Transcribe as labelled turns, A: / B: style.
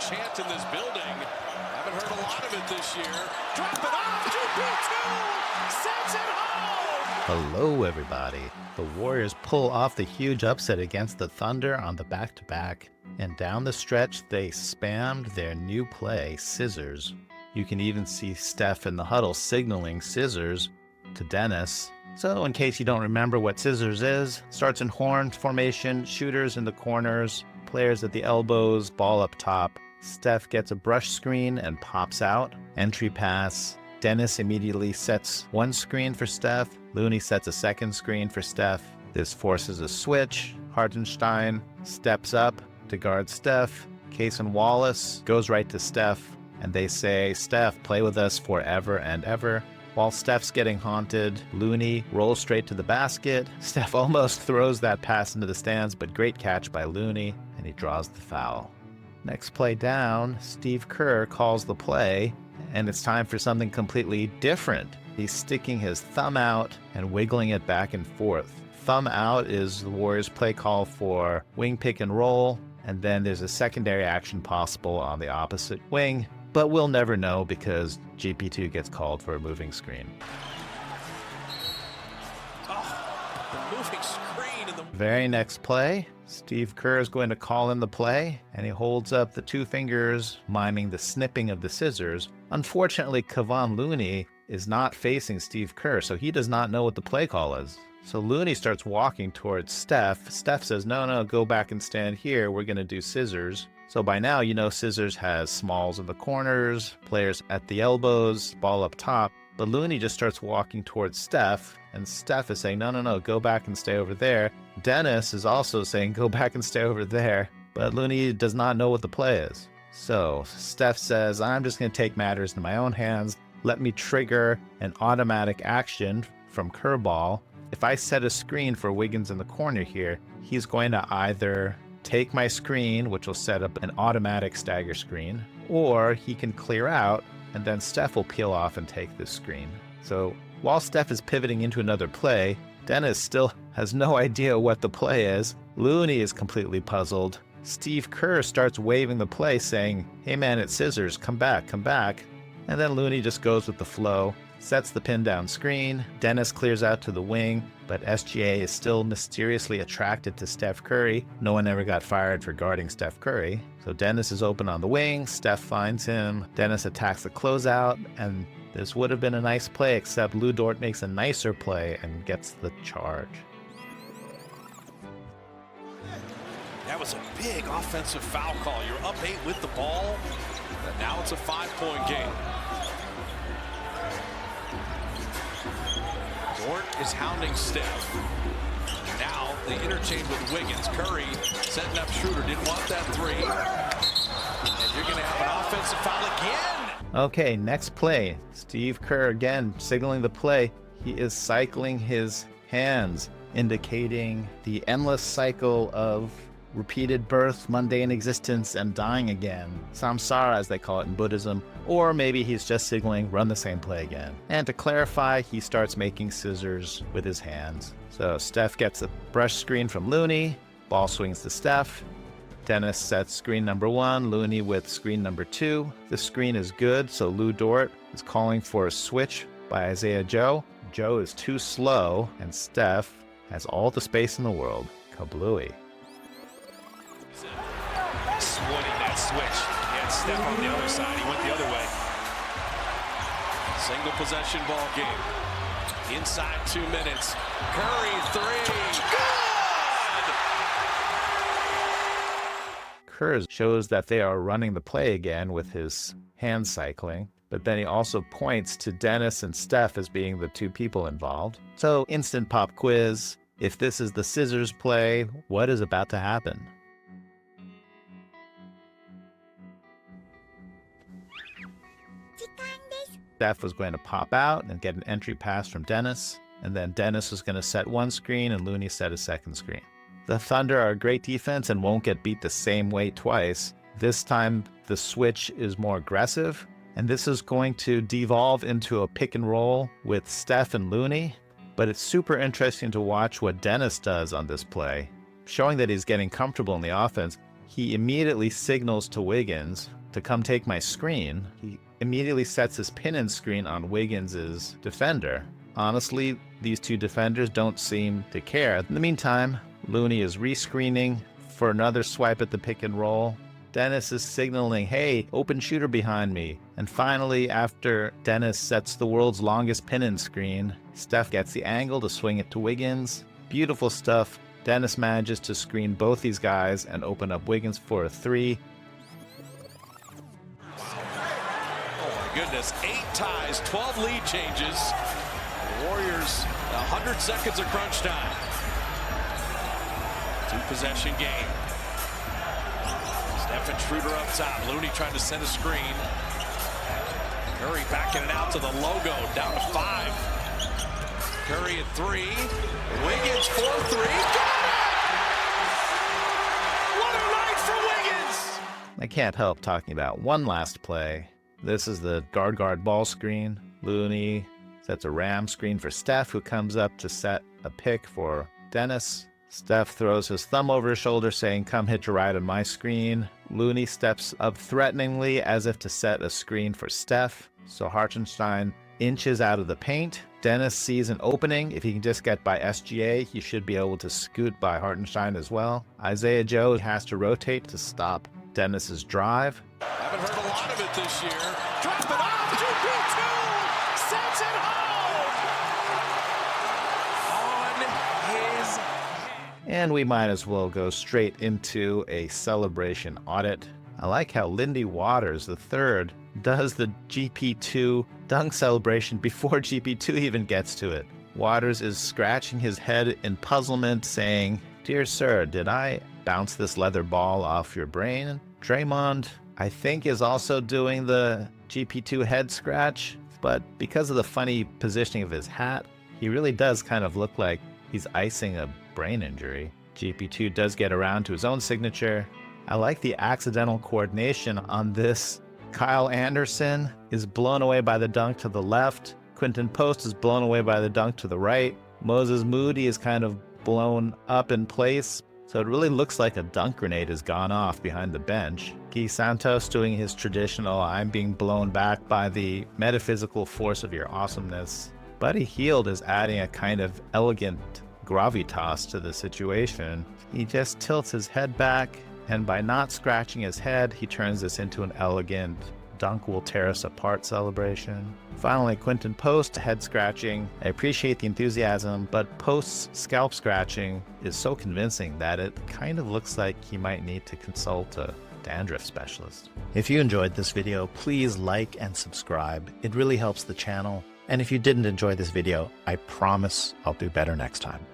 A: chant in this building. Haven't heard a lot of it this year. Drop it off. GP2 sends it home.
B: Hello, everybody. The Warriors pull off the huge upset against the Thunder on the back-to-back. And down the stretch, they spammed their new play, Scissors. You can even see Steph in the huddle signaling Scissors to Dennis. So in case you don't remember what Scissors is, starts in horn formation, shooters in the corners, players at the elbows, ball up top. Steph gets a brush screen and pops out. Entry pass. Dennis immediately sets one screen for Steph. Looney sets a second screen for Steph. This forces a switch. Hartenstein steps up to guard Steph. Cason Wallace goes right to Steph, and they say, "Steph, play with us forever and ever." While Steph's getting haunted, Looney rolls straight to the basket. Steph almost throws that pass into the stands, but great catch by Looney, and he draws the foul. Next play down, Steve Kerr calls the play, and it's time for something completely different. He's sticking his thumb out and wiggling it back and forth. Thumb out is the Warriors' play call for wing pick and roll, and then there's a secondary action possible on the opposite wing, but we'll never know because GP2 gets called for a moving screen.
A: Oh, the moving screen.
B: Very next play, Steve Kerr is going to call in the play, and he holds up the two fingers, miming the snipping of the scissors. Unfortunately, Kevon Looney is not facing Steve Kerr, so he does not know what the play call is. So Looney starts walking towards Steph. Steph says, no, go back and stand here. We're going to do scissors. So by now, you know Scissors has smalls in the corners, players at the elbows, ball up top. But Looney just starts walking towards Steph, and Steph is saying, no, go back and stay over there. Dennis is also saying, go back and stay over there. But Looney does not know what the play is. So Steph says, I'm just going to take matters into my own hands. Let me trigger an automatic action from Kerr ball. If I set a screen for Wiggins in the corner here, he's going to either take my screen, which will set up an automatic stagger screen, or he can clear out, and then Steph will peel off and take this screen. So while Steph is pivoting into another play, Dennis still has no idea what the play is. Looney is completely puzzled. Steve Kerr starts waving the play, saying, hey man, it's Scissors, come back. And then Looney just goes with the flow, sets the pin down screen. Dennis clears out to the wing, but SGA is still mysteriously attracted to Steph Curry. No one ever got fired for guarding Steph Curry. So Dennis is open on the wing. Steph finds him. Dennis attacks the closeout, and this would have been a nice play, except Dort makes a nicer play and gets the charge.
A: That was a big offensive foul call. You're up 8 with the ball, and now it's a 5-point game. Dort is hounding Steph. Now they interchange with Wiggins. Curry setting up Schröder. Didn't want that three. And you're going to have an offensive foul again.
B: Okay, next play. Steve Kerr again signaling the play. He is cycling his hands, indicating the endless cycle of repeated birth, mundane existence, and dying again. Samsara, as they call it in Buddhism. Or maybe he's just signaling, run the same play again. And to clarify, he starts making scissors with his hands. So Steph gets a brush screen from Looney. Ball swings to Steph. Dennis sets screen number 1, Looney with screen number 2. The screen is good, so Dort is calling for a switch by Isaiah Joe. Joe is too slow, and Steph has all the space in the world. Kablooey.
A: Exploiting that switch. He had Steph on the other side. He went the other way. Single possession ball game. Inside 2 minutes. Curry 3. Good!
B: Kerr shows that they are running the play again with his hand cycling, but then he also points to Dennis and Steph as being the two people involved. So instant pop quiz. If this is the scissors play, what is about to happen? Steph was going to pop out and get an entry pass from Dennis, and then Dennis was going to set one screen and Looney set a second screen. The Thunder are a great defense and won't get beat the same way twice. This time the switch is more aggressive, and this is going to devolve into a pick and roll with Steph and Looney, but it's super interesting to watch what Dennis does on this play. Showing that he's getting comfortable in the offense, he immediately signals to Wiggins, to come take my screen, he immediately sets his pin-in screen on Wiggins' defender. Honestly, these two defenders don't seem to care. In the meantime, Looney is rescreening for another swipe at the pick and roll. Dennis is signaling, hey, open shooter behind me. And finally, after Dennis sets the world's longest pin-in screen, Steph gets the angle to swing it to Wiggins. Beautiful stuff. Dennis manages to screen both these guys and open up Wiggins for a three.
A: Oh my goodness, 8 ties, 12 lead changes. The Warriors, 100 seconds of crunch time. 2-possession game. Steph and Schröder up top. Looney trying to set a screen. Curry backing it out to the logo, down to 5. Curry at 3. Wiggins 4-3. What a night for Wiggins!
B: I can't help talking about one last play. This is the guard ball screen. Looney sets a ram screen for Steph, who comes up to set a pick for Dennis. Steph throws his thumb over his shoulder saying, come hit your ride on my screen. Looney steps up threateningly as if to set a screen for Steph. So Hartenstein inches out of the paint. Dennis sees an opening. If he can just get by SGA, he should be able to scoot by Hartenstein as well. Isaiah Joe has to rotate to stop Dennis's drive.
A: Haven't heard a lot of it this year. Drop it off, 2P2! Sends it home! On his...
B: And we might as well go straight into a celebration audit. I like how Lindy Waters III does the GP2 dunk celebration before GP2 even gets to it. Waters is scratching his head in puzzlement, saying, "Dear sir, did I bounce this leather ball off your brain?" Draymond, I think, is also doing the GP2 head scratch, but because of the funny positioning of his hat, he really does kind of look like he's icing a brain injury. GP2 does get around to his own signature. I like the accidental coordination on this. Kyle Anderson is blown away by the dunk to the left. Quentin Post is blown away by the dunk to the right. Moses Moody is kind of blown up in place. So it really looks like a dunk grenade has gone off behind the bench. Santos doing his traditional, I'm being blown back by the metaphysical force of your awesomeness. Buddy Hield is adding a kind of elegant gravitas to the situation. He just tilts his head back, and by not scratching his head, he turns this into an elegant dunk will tear us apart celebration. Finally, Quentin Post head scratching. I appreciate the enthusiasm, but Post's scalp scratching is so convincing that it kind of looks like he might need to consult a dandruff specialist. If you enjoyed this video, please like and subscribe. It really helps the channel. And if you didn't enjoy this video, I promise I'll do better next time.